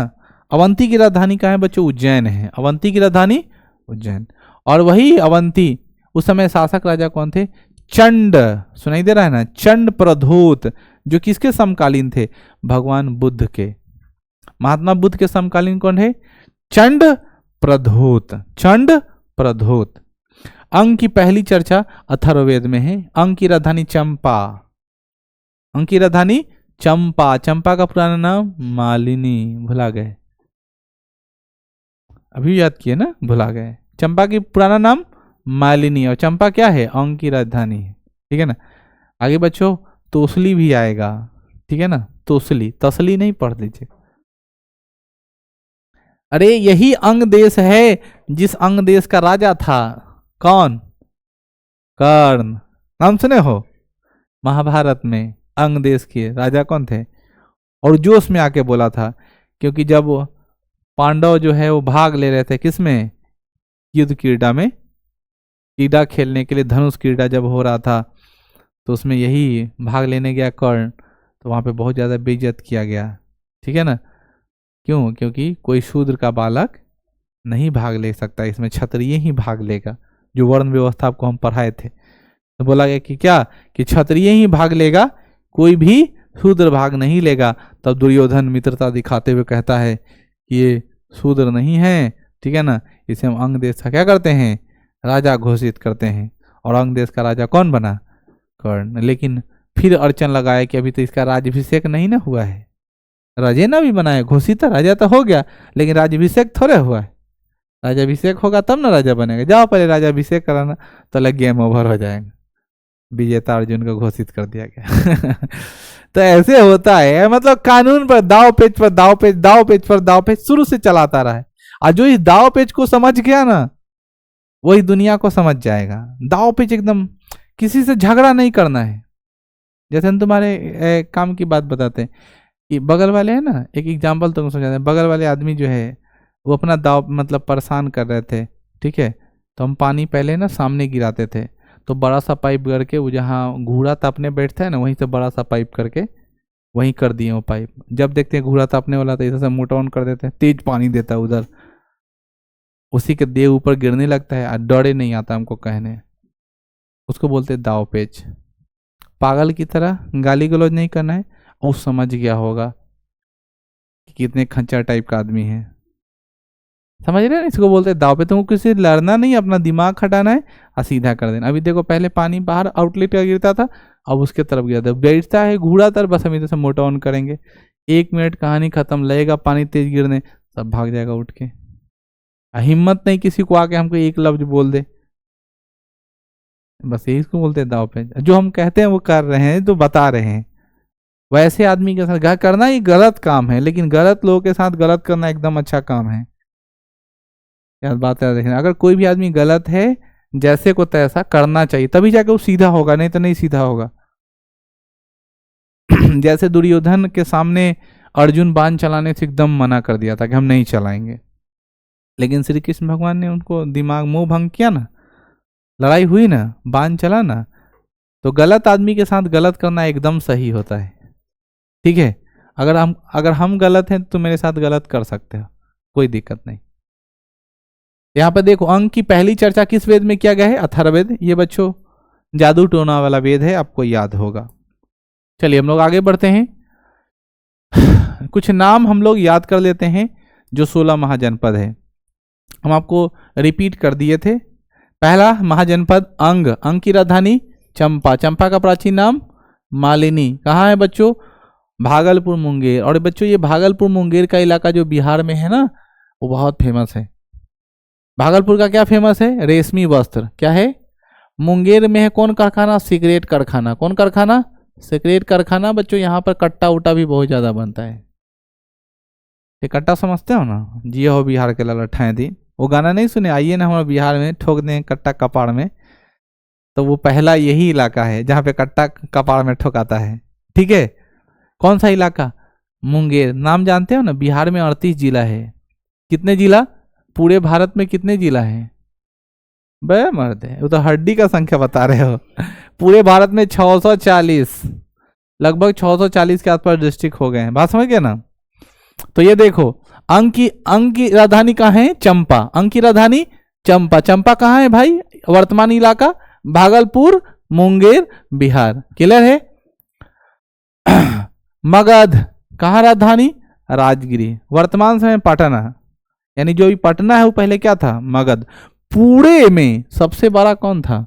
अवंती की राजधानी कहाँ है बच्चों? उज्जैन है। अवंती की राजधानी उज्जैन। और वही अवंती उस समय शासक राजा कौन थे? चंड। सुनाई दे रहा है ना? चंड प्रधोत, जो किसके समकालीन थे? भगवान बुद्ध के। महात्मा बुद्ध के समकालीन कौन है? चंड प्रधोत। चंड प्रधोत। अंग की पहली चर्चा अथर्ववेद में है। अंग की राजधानी चंपा। अंग की राजधानी चंपा। चंपा का पुराना नाम मालिनी। भुला गए? अभी याद किए ना? भुला गए। चंपा की पुराना नाम मालिनी, और चंपा क्या है? अंग की राजधानी है। ठीक है ना। आगे बच्चों तोसली भी आएगा। ठीक है ना, तोसली, तसली नहीं पढ़ लीजिए। अरे यही अंग देश है जिस अंग देश का राजा था। कौन? कर्ण। नाम सुने हो? महाभारत में अंग देश के राजा कौन थे? और जोश में आके बोला था, क्योंकि जब पांडव जो है वो भाग ले रहे थे किसमें? युद्ध क्रीड़ा में। क्रीड़ा खेलने के लिए धनुष क्रीड़ा जब हो रहा था, तो उसमें यही भाग लेने गया कर्ण, तो वहाँ पे बहुत ज़्यादा बेइज्जत किया गया। ठीक है ना। क्यों? क्योंकि कोई शूद्र का बालक नहीं भाग ले सकता, इसमें क्षत्रिय ही भाग लेगा। जो वर्ण व्यवस्था आपको हम पढ़ाए थे, तो बोला गया कि क्या, कि क्षत्रिय ही भाग लेगा, कोई भी शूद्र भाग नहीं लेगा। तब दुर्योधन मित्रता दिखाते हुए कहता है कि ये शूद्र नहीं है। ठीक है ना, इसे हम अंग देश का क्या करते हैं? राजा घोषित करते हैं। और अंग देश का राजा कौन बना? कर्ण। लेकिन फिर अड़चन लगाया कि अभी तो इसका राज्याभिषेक नहीं ना हुआ है। राजे ना भी बनाए, घोषित राजा तो हो गया, लेकिन राज्याभिषेक थोड़े हुआ है। राज्याभिषेक होगा तब ना राजा बनेगा। जाओ पहले राज्याभिषेक कराना, तो लग गेम ओवर हो जाएगा। विजेता अर्जुन को घोषित कर दिया गया। तो ऐसे होता है, मतलब कानून पर दाव पेच पर दाव पेच, दाव पेच पर दाव पेच शुरू से चलाता रहा है। और जो इस दाव पेच को समझ गया ना, वही दुनिया को समझ जाएगा। दाव पेच एकदम, किसी से झगड़ा नहीं करना है। जैसे हम तुम्हारे काम की बात बताते हैं कि बगल वाले है ना, एक एग्जाम्पल तुमको समझाते हैं। बगल वाले आदमी जो है वो अपना दाव मतलब परेशान कर रहे थे। ठीक है, तो हम पानी पहले ना सामने गिराते थे, तो बड़ा सा पाइप करके वो जहाँ घूरा तापने बैठता है ना, वहीं से बड़ा सा पाइप करके वहीं कर दिए वो पाइप। जब देखते हैं घूरा तापने वाला, तो इसे मोटा ऑन कर देते हैं, तेज पानी देता है उधर, उसी के देह ऊपर गिरने लगता है और डरे नहीं आता हमको कहने। उसको बोलते हैं दाव पेच। पागल की तरह गाली गलौज नहीं करना है। और समझ गया होगा कि कितने खंचर टाइप का आदमी है। समझ रहे हैं? इसको बोलते हैं दाव पे। तुमको किसी लड़ना नहीं, अपना दिमाग खटाना है और सीधा कर देना। अभी देखो पहले पानी बाहर आउटलेट का गिरता था, अब उसके तरफ गिरता है, बैठता है घूरा तर, बस हम इधर से मोटा ऑन करेंगे, 1 मिनट कहानी खत्म। लगेगा पानी तेज गिरने, सब भाग जाएगा उठ के। हिम्मत नहीं किसी को आके हमको एक लफ्ज बोल दे। बस यही इसको बोलते हैं दाव पे। जो हम कहते हैं वो कर रहे हैं, तो बता रहे हैं। वैसे आदमी के साथ करना ही गलत काम है, लेकिन गलत लोगों के साथ गलत करना एकदम अच्छा काम है। याद बात याद रखना, अगर कोई भी आदमी गलत है जैसे को तैसा करना चाहिए, तभी जाके वो सीधा होगा, नहीं तो नहीं सीधा होगा। जैसे दुर्योधन के सामने अर्जुन बाण चलाने से एकदम मना कर दिया था कि हम नहीं चलाएंगे, लेकिन श्री कृष्ण भगवान ने उनको दिमाग मुंह भंग किया ना, लड़ाई हुई ना, बाण चला ना। तो गलत आदमी के साथ गलत करना एकदम सही होता है, ठीक है। अगर हम गलत हैं तो मेरे साथ गलत कर सकते हो, कोई दिक्कत नहीं। यहाँ पर देखो, अंक की पहली चर्चा किस वेद में किया गया है? अथर्ववेद। ये बच्चों जादू टोना वाला वेद है, आपको याद होगा। चलिए हम लोग आगे बढ़ते हैं। कुछ नाम हम लोग याद कर लेते हैं जो 16 महाजनपद है, हम आपको रिपीट कर दिए थे। पहला महाजनपद अंग, अंग की राजधानी चंपा, चंपा का प्राचीन नाम मालिनी। कहाँ है बच्चों? भागलपुर मुंगेर। और बच्चों ये भागलपुर मुंगेर का इलाका जो बिहार में है ना, वो बहुत फेमस है। भागलपुर का क्या फेमस है? रेशमी वस्त्र। क्या है? मुंगेर में है कौन कारखाना? सिगरेट कारखाना। कौन कारखाना? सिगरेट कारखाना। बच्चों यहाँ पर कट्टा उट्टा भी बहुत ज्यादा बनता है। ये कट्टा समझते हो ना? जिये हो बिहार के ललठाएं दी, वो गाना नहीं सुने? आइए ना हमारे बिहार में ठोक दें कट्टा कपाड़ में। तो वो पहला यही इलाका है जहाँ पे कट्टा कपाड़ में ठोकाता है, ठीक है। कौन सा इलाका? मुंगेर। नाम जानते हो ना? बिहार में 38 जिला है। कितने जिला? पूरे भारत में कितने जिला हैं? बे मर्द है, वो तो हड्डी का संख्या बता रहे हो। पूरे भारत में 640, लगभग 640 के आसपास डिस्ट्रिक्ट हो गए हैं। बात समझ गए ना? तो ये देखो, अंग की राजधानी कहाँ है? चंपा। अंग की राजधानी चंपा। चंपा कहाँ है भाई? वर्तमान इलाका भागलपुर मुंगेर बिहार। क्लियर है? मगध कहाँ राजधानी? राजगिरी। वर्तमान समय पटना, यानी जो भी पटना है वो पहले क्या था? मगध। पूरे में सबसे बड़ा कौन था?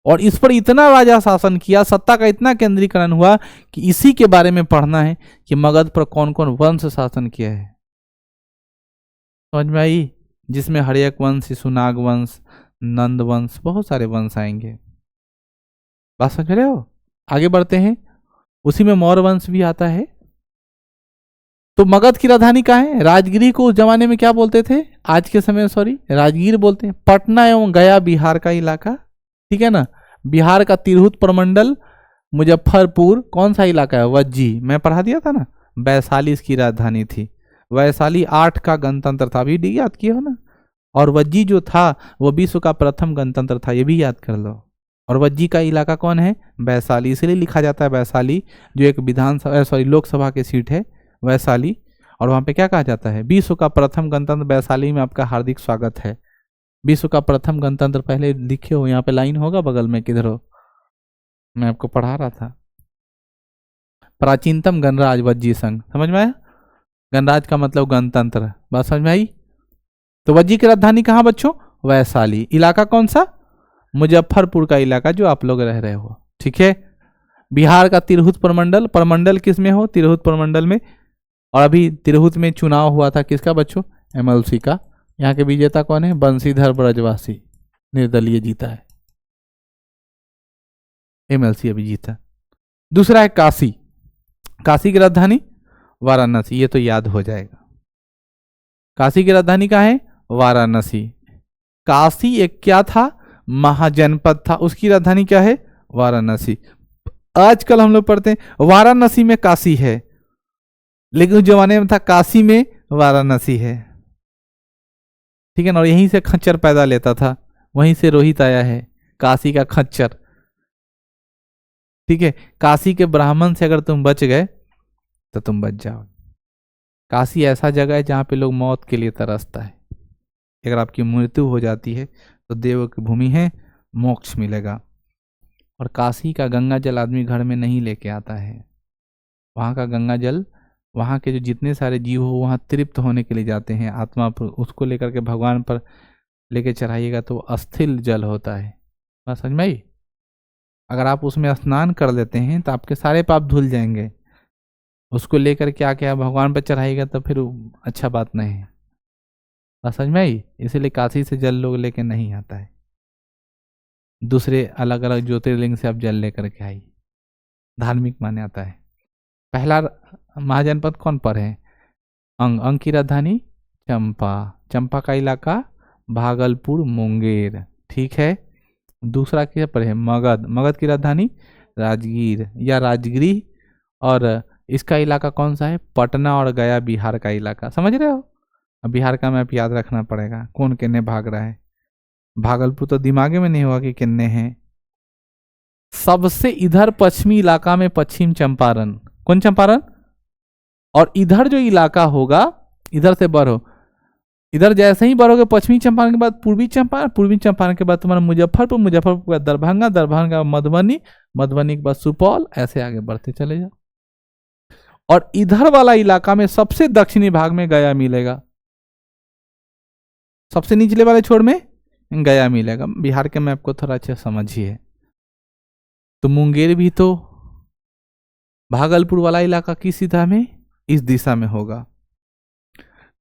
और इस पर इतना राजा शासन किया, सत्ता का इतना केंद्रीकरण हुआ कि इसी के बारे में पढ़ना है कि मगध पर कौन कौन वंश शासन किया है। समझ में आई? जिसमें हर्यक वंश, सुनाग वंश, नंद वंश, बहुत सारे वंश आएंगे। बात समझ रहे हो? आगे बढ़ते हैं। उसी में मौर्य वंश भी आता है। तो मगध की राजधानी कहाँ है? राजगिरी को उस जमाने में क्या बोलते थे? आज के समय सॉरी राजगीर बोलते हैं। पटना एवं गया बिहार का इलाका, ठीक है ना। बिहार का तिरहुत प्रमंडल, मुजफ्फरपुर कौन सा इलाका है? वज्जी। मैं पढ़ा दिया था ना। वैशाली इसकी राजधानी थी। वैशाली 8 का गणतंत्र था, अभी डी याद किए हो ना। और वज्जी जो था वो विश्व का प्रथम गणतंत्र था, ये भी याद कर लो। और वज्जी का इलाका कौन है? वैशाली। इसलिए लिखा जाता है वैशाली, जो एक विधानसभा सॉरी लोकसभा की सीट है वैशाली। और वहां पे क्या कहा जाता है? विश्व का प्रथम गणतंत्र वैशाली में आपका हार्दिक स्वागत है। विश्व का प्रथम गणतंत्र पहले लिखे हो, यहाँ पे लाइन होगा बगल में, किधर हो? मैं आपको पढ़ा रहा था। प्राचीनतम गणराज्य वज्जी संघ। समझ में आया? गणराज्य का मतलब गणतंत्र। बात समझ में आई? तो वज्जी की राजधानी कहाँ बच्चों? वैशाली। इलाका कौन सा? मुजफ्फरपुर का इलाका जो आप लोग रह रहे हो, ठीक है। बिहार का तिरहुत प्रमंडल, प्रमंडल किस में हो? तिरहुत प्रमंडल में। और अभी तिरहुत में चुनाव हुआ था किसका बच्चों? एमएलसी का। यहाँ के विजेता कौन है? बंशीधर ब्रजवासी, निर्दलीय जीता है। एमएलसी अभी जीता। दूसरा है काशी। काशी की राजधानी वाराणसी। ये तो याद हो जाएगा। काशी की राजधानी कहाँ है? वाराणसी। काशी एक क्या था? महाजनपद था, उसकी राजधानी क्या है? वाराणसी। आजकल हम लोग पढ़ते हैं वाराणसी में काशी है, लेकिन उस जमाने में था काशी में वाराणसी है, ठीक है ना। और यहीं से खच्चर पैदा लेता था, वहीं से रोहित आया है, काशी का खच्चर, ठीक है। काशी के ब्राह्मण से अगर तुम बच गए तो तुम बच जाओ। काशी ऐसा जगह है जहाँ पे लोग मौत के लिए तरसता है। अगर आपकी मृत्यु हो जाती है तो देव की भूमि है, मोक्ष मिलेगा। और काशी का गंगा जल आदमी घर में नहीं लेके आता है। वहाँ का गंगा जल, वहाँ के जो जितने सारे जीव हो वहाँ तृप्त होने के लिए जाते हैं, आत्मा पर, उसको लेकर के भगवान पर लेके चढ़ाइएगा तो अस्थिल जल होता है। बात समझ में आई? अगर आप उसमें स्नान कर लेते हैं तो आपके सारे पाप धुल जाएंगे। उसको लेकर के आके आप भगवान पर चढ़ाइएगा तो फिर अच्छा बात नहीं है। बात समझ में आई? इसीलिए काशी से जल लोग लेके नहीं आता है, दूसरे अलग अलग ज्योतिर्लिंग से आप जल लेकर के आई, धार्मिक मान्यता है। पहला महाजनपद कौन पर है? अंग। अंग की राजधानी चंपा, चंपा का इलाका भागलपुर मुंगेर, ठीक है। दूसरा क्या पर है, मगध, मगध की राजधानी राजगीर या राजगिरी। और इसका इलाका कौन सा है, पटना और गया बिहार का इलाका, समझ रहे हो। अब बिहार का मैप याद रखना पड़ेगा, कौन किन्ने भाग रहा है। भागलपुर तो दिमागे में नहीं होगा कि किन्ने हैं। सबसे इधर पश्चिमी इलाका में पश्चिम चंपारण, कौन चंपारण। और इधर जो इलाका होगा, इधर से बढ़ो, इधर जैसे ही बढ़ोगे पश्चिमी चंपारण के बाद पूर्वी चंपारण, पूर्वी चंपारण के बाद तुम्हारा मुजफ्फरपुर, मुजफ्फरपुर के बाद दरभंगा, दरभंगा के बाद मधुबनी, मधुबनी के बाद सुपौल, ऐसे आगे बढ़ते चले जाओ। और इधर वाला इलाका में सबसे दक्षिणी भाग में गया मिलेगा, सबसे निचले वाले छोर में गया मिलेगा। बिहार के मैप को थोड़ा अच्छे समझिए। तो मुंगेर भी तो भागलपुर वाला इलाका किस दिशा में, इस दिशा में होगा।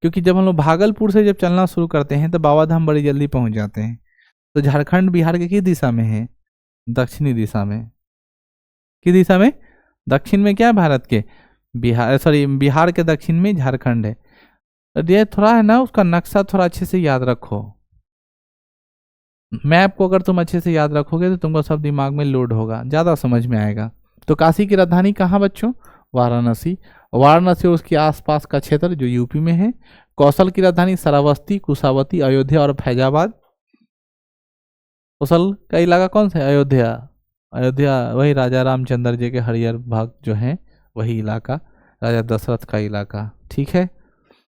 क्योंकि जब हम लोग भागलपुर से जब चलना शुरू करते हैं तो बाबा धाम बड़ी जल्दी पहुंच जाते हैं। तो झारखंड बिहार के किस दिशा में है, दक्षिणी दिशा में। किस दिशा में, दक्षिण में क्या है भारत के, बिहार, सॉरी बिहार के दक्षिण में झारखंड है। ये थोड़ा है ना, उसका नक्शा थोड़ा अच्छे से याद रखो। मैप को अगर तुम अच्छे से याद रखोगे तो तुमको सब दिमाग में लोड होगा, ज़्यादा समझ में आएगा। तो काशी की राजधानी कहाँ बच्चों, वाराणसी। वाराणसी और उसके आसपास का क्षेत्र जो यूपी में है। कौशल की राजधानी श्रावस्ती, कुशावती, अयोध्या और फैजाबाद। कौशल का इलाका कौन सा है, अयोध्या। अयोध्या वही राजा रामचंद्र जी के हरियर भाग जो है वही इलाका, राजा दशरथ का इलाका, ठीक है।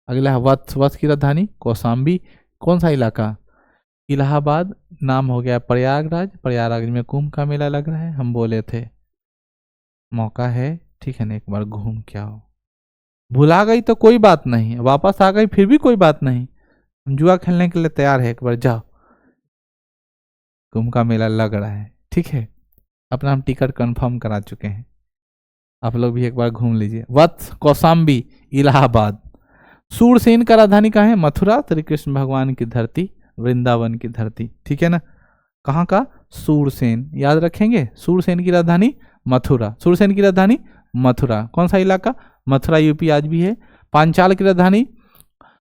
अगला है वत्स, वत्स की राजधानी कौशाम्बी, कौन सा इलाका, इलाहाबाद। नाम हो गया प्रयागराज, प्रयागराज में कुंभ का मेला लग रहा है, हम बोले थे। मौका है, ठीक है ना, एक बार घूम के आओ। भुला गई तो कोई बात नहीं, वापस आ गई फिर भी कोई बात नहीं, हम जुआ खेलने के लिए तैयार है, एक बार जाओ। कुंभ का मेला लग रहा है, ठीक है। अपना हम टिकट कंफर्म करा चुके हैं, आप लोग भी एक बार घूम लीजिए। वत्स, कौशाम्बी, इलाहाबाद। सूरसेन का राजधानी कहाँ है, मथुरा, श्री कृष्ण भगवान की धरती, वृंदावन की धरती, ठीक है ना। कहाँ का, सूरसेन, याद रखेंगे। सूरसेन की राजधानी मथुरा, सूरसेन की राजधानी मथुरा, कौन सा इलाका, मथुरा यूपी आज भी है। पांचाल की राजधानी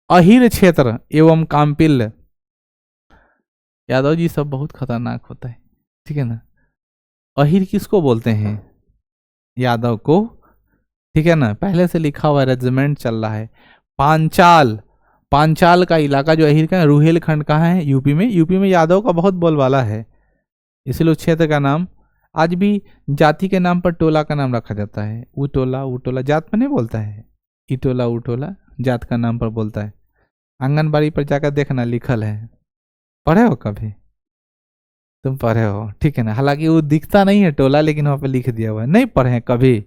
अहिर क्षेत्र एवं काम्पिल। यादव जी सब बहुत खतरनाक होता है, ठीक है ना। अहिर किसको बोलते हैं, यादव को, ठीक है ना, पहले से लिखा हुआ रेजिमेंट चल रहा है। पांचाल, पांचाल का इलाका जो अहिर का, रुहेलखंड कहाँ है, यूपी में। यूपी में यादव का बहुत बोलबाला है, इसलिए उस क्षेत्र का नाम, आज भी जाति के नाम पर टोला का नाम रखा जाता है। वो टोला, वो टोला जात में नहीं बोलता है, इटोला उटोला जात का नाम पर बोलता है। आंगनबाड़ी पर जाकर देखना लिखल है, पढ़े हो कभी, तुम पढ़े हो, ठीक है ना। हालांकि वो दिखता नहीं है टोला, लेकिन वहाँ पे लिख दिया हुआ है, नहीं पढ़े हैं कभी।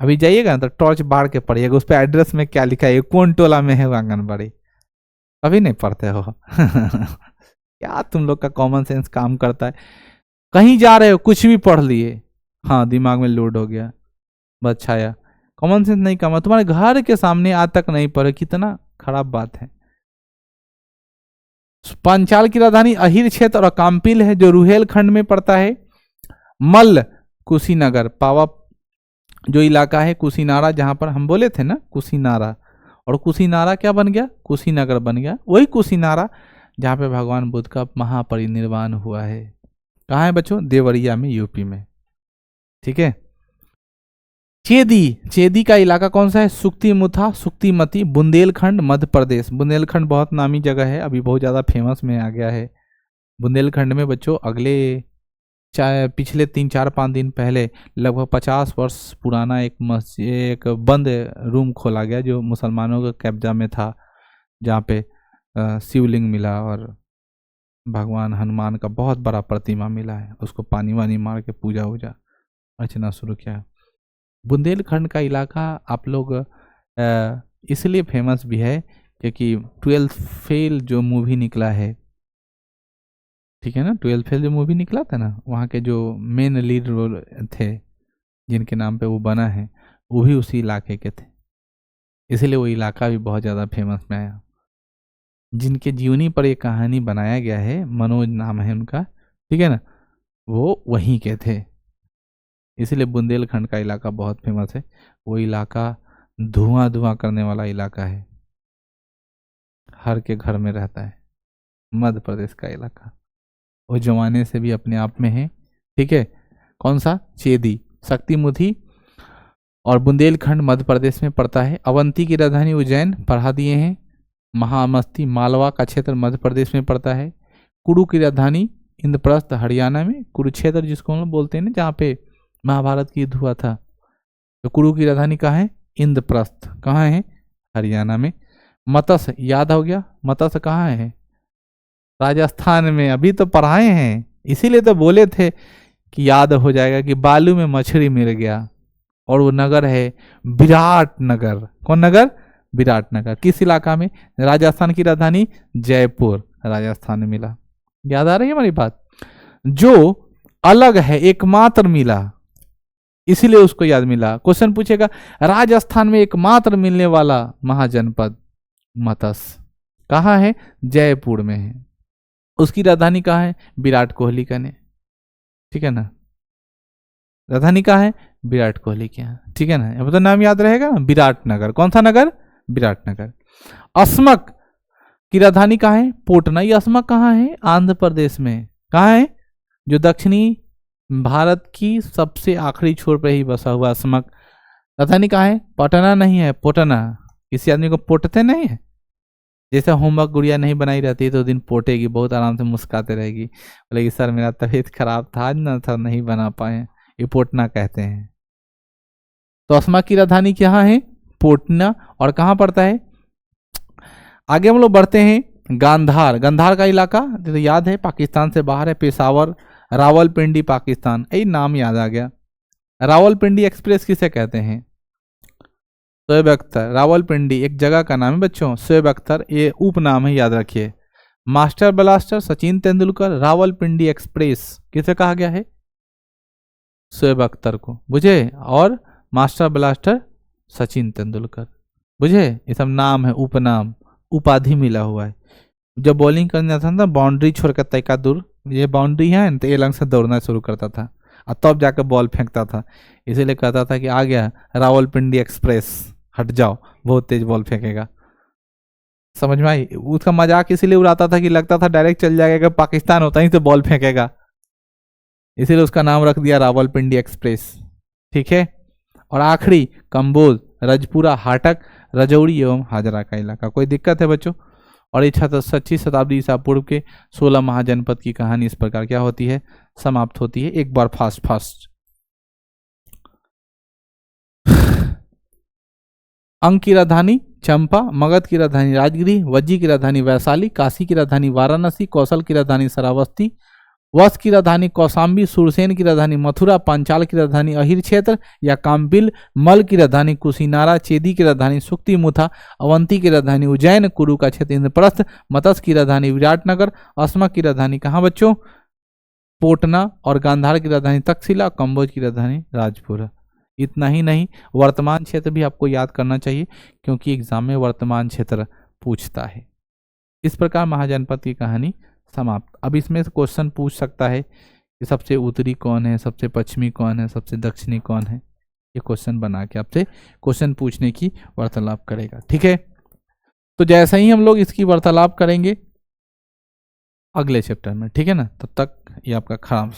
अभी जाइएगा ना तो टॉर्च बाढ़ के पढ़िएगा, उस पर एड्रेस में क्या लिखा है, कौन टोला में है वो आंगनबाड़ी, कभी नहीं पढ़ते हो। क्या तुम लोग का कॉमन सेंस काम करता है, कहीं जा रहे हो कुछ भी पढ़ लिए, हाँ दिमाग में लोड हो गया, बस छाया। कॉमन सेंस नहीं काम, तुम्हारे घर के सामने आज तक नहीं पढ़े, कितना खराब बात है। पांचाल की राजधानी अहिर क्षेत्र और काम्पिल है जो रुहेलखंड में पड़ता है। मल्ल, कुशीनगर, पावा जो इलाका है, कुशीनारा, जहां पर हम बोले थे ना कुशीनारा, और कुशीनारा क्या बन गया, कुशीनगर बन गया। वही कुशीनारा जहाँ पे भगवान बुद्ध का महापरिनिर्वाण हुआ है। कहाँ है बच्चों, देवरिया में, यूपी में, ठीक है। चेदी, चेदी का इलाका कौन सा है, सुक्तिमुथा, सुक्तिमती, बुंदेलखंड, मध्य प्रदेश। बुंदेलखंड बहुत नामी जगह है, अभी बहुत ज़्यादा फेमस में आ गया है। बुंदेलखंड में बच्चों अगले पिछले 3-4-5 दिन पहले लगभग 50 वर्ष पुराना एक मस्जिद, एक बंद रूम खोला गया जो मुसलमानों के कब्जा में था, जहाँ पे शिवलिंग मिला और भगवान हनुमान का बहुत बड़ा प्रतिमा मिला है। उसको पानी वानी मार के पूजा वूजा अर्चना शुरू किया। बुंदेलखंड का इलाका आप लोग इसलिए फेमस भी है क्योंकि 12th फेल जो मूवी निकला है, ठीक है ना, 12th फेल जो मूवी निकला था ना, वहाँ के जो मेन लीड रोल थे जिनके नाम पे वो बना है, वो भी उसी इलाके के थे, इसलिए वो इलाका भी बहुत ज़्यादा फेमस में आया। जिनके जीवनी पर ये कहानी बनाया गया है, मनोज नाम है उनका, ठीक है ना, वो वहीं के थे, इसलिए बुंदेलखंड का इलाका बहुत फेमस है। वो इलाका धुआं धुआं करने वाला इलाका है। हर के घर में रहता है, मध्य प्रदेश का इलाका। वो जमाने से भी अपने आप में है। ठीक है, कौन सा? चेदी, शक्तिमुखी और बुंदेलखंड मध्य प्रदेश में पड़ता है। अवंती की राजधानी उज्जैन पढ़ा दिए हैं। महामस्ती मालवा का क्षेत्र मध्य प्रदेश में पड़ता है। कुरु की राजधानी इंद्रप्रस्थ हरियाणा में, कुरुक्षेत्र जिसको हम लोग बोलते हैं ना, जहाँ पे महाभारत की युद्ध हुआ था, तो कुरु की राजधानी कहाँ है? इंद्रप्रस्थ। कहाँ है? हरियाणा में। मत्स्य याद हो गया, मत्स्य कहाँ है? राजस्थान में। अभी तो पढ़ाए हैं, इसीलिए तो बोले थे कि याद हो जाएगा कि बालू में मछली मिल गया। और वो नगर है विराट नगर। कौन नगर? विराट नगर। किस इलाका में? राजस्थान की राजधानी जयपुर, राजस्थान में मिला। याद आ रही है हमारी बात? जो अलग है, एकमात्र मिला, इसीलिए उसको याद मिला। क्वेश्चन पूछेगा राजस्थान में एकमात्र मिलने वाला महाजनपद मत्स्य कहाँ है? जयपुर में है। उसकी राजधानी कहाँ है? विराट कोहली का ने। ठीक है ना, राजधानी कहाँ है? विराट कोहली के यहाँ। ठीक है ना, अब तो नाम याद रहेगा, विराट नगर। कौन सा नगर? विराट नगर। अस्मक की राजधानी कहाँ है? पोटना। ये अस्मक कहाँ है? आंध्र प्रदेश में। कहाँ है? जो दक्षिणी भारत की सबसे आखिरी छोर पर ही बसा हुआ अस्मक। राजधानी कहाँ है? पटना नहीं है, पोटना। किसी आदमी को पोटते नहीं है। जैसे होमवर्क गुड़िया नहीं बनाई रहती तो दिन पोटेगी, बहुत आराम से मुस्कुराते रहेगी, बोलेगी सर मेरा तबीयत खराब था आज ना, था नहीं बना पाए। ये पोटना कहते हैं। तो अस्मक की राजधानी कहाँ है? पोटना। और कहाँ पड़ता है? आगे हम लोग बढ़ते हैं। गांधार, गांधार का इलाका तो याद है, पाकिस्तान से बाहर है। पेशावर, रावलपिंडी पाकिस्तान। यही नाम याद आ गया। रावलपिंडी एक्सप्रेस किसे कहते हैं? शोएब अख्तर। रावलपिंडी एक जगह का नाम है बच्चों, शोएब अख्तर ये उपनाम है, याद रखिए। Master blaster Sachin Tendulkar. Rawalpindi express किसे कहा गया है? शोएब अख्तर को, बुझे। और मास्टर ब्लास्टर सचिन तेंदुलकर, बुझे। ये सब नाम है, उपनाम, उपाधि मिला हुआ है। जब बॉलिंग करना था ना, बाउंड्री छोड़कर तैका दूर, ये बाउंड्री है तो ये लंग से दौड़ना शुरू करता था और तब जाकर बॉल फेंकता था। इसीलिए कहता था कि आ गया रावलपिंडी एक्सप्रेस, हट जाओ, बहुत तेज बॉल फेंकेगा। समझ में आई? उसका मजाक इसीलिए उड़ाता था कि लगता था डायरेक्ट चल जाएगा, पाकिस्तान होता ही तो बॉल फेंकेगा, इसीलिए उसका नाम रख दिया रावलपिंडी एक्सप्रेस। ठीक है। और आखिरी कंबोज, रजपुरा, हाटक, रजौरी एवं हाजरा का इलाका। कोई दिक्कत है बच्चों? और ये 6वीं शताब्दी ईसा पूर्व के 16 महाजनपद की कहानी इस प्रकार क्या होती है? समाप्त होती है। एक बार फास्ट अंग की राजधानी चंपा, मगध की राजधानी राजगिरी, वज्जी की राजधानी वैशाली, काशी की राजधानी वाराणसी, कौशल की राजधानी श्रावस्ती, वत्स की राजधानी कौशाम्बी, सुरसेन की राजधानी मथुरा, पांचाल की राजधानी अहिर क्षेत्र या काम्बिल, मल की राजधानी कुशीनारा, चेदी की राजधानी सुक्तिमुथा, अवंती की राजधानी उज्जैन, कुरु का क्षेत्र इंद्रप्रस्थ, मत्स्य की राजधानी विराटनगर, अस्मक की राजधानी कहाँ बच्चों? पोटना, और गांधार की राजधानी तक्षशिला, कंबोज की राजधानी राजपुरा। इतना ही नहीं, वर्तमान क्षेत्र भी आपको याद करना चाहिए क्योंकि एग्जाम में वर्तमान क्षेत्र पूछता है। इस प्रकार महाजनपद की कहानी समाप्त। अब इसमें से क्वेश्चन पूछ सकता है कि सबसे उत्तरी कौन है, सबसे पश्चिमी कौन है, सबसे दक्षिणी कौन है। ये क्वेश्चन बना के आपसे क्वेश्चन पूछने की वार्तालाप करेगा। ठीक है, तो जैसे ही हम लोग इसकी वार्तालाप करेंगे अगले चैप्टर में, ठीक है ना, तब तक ये आपका खराब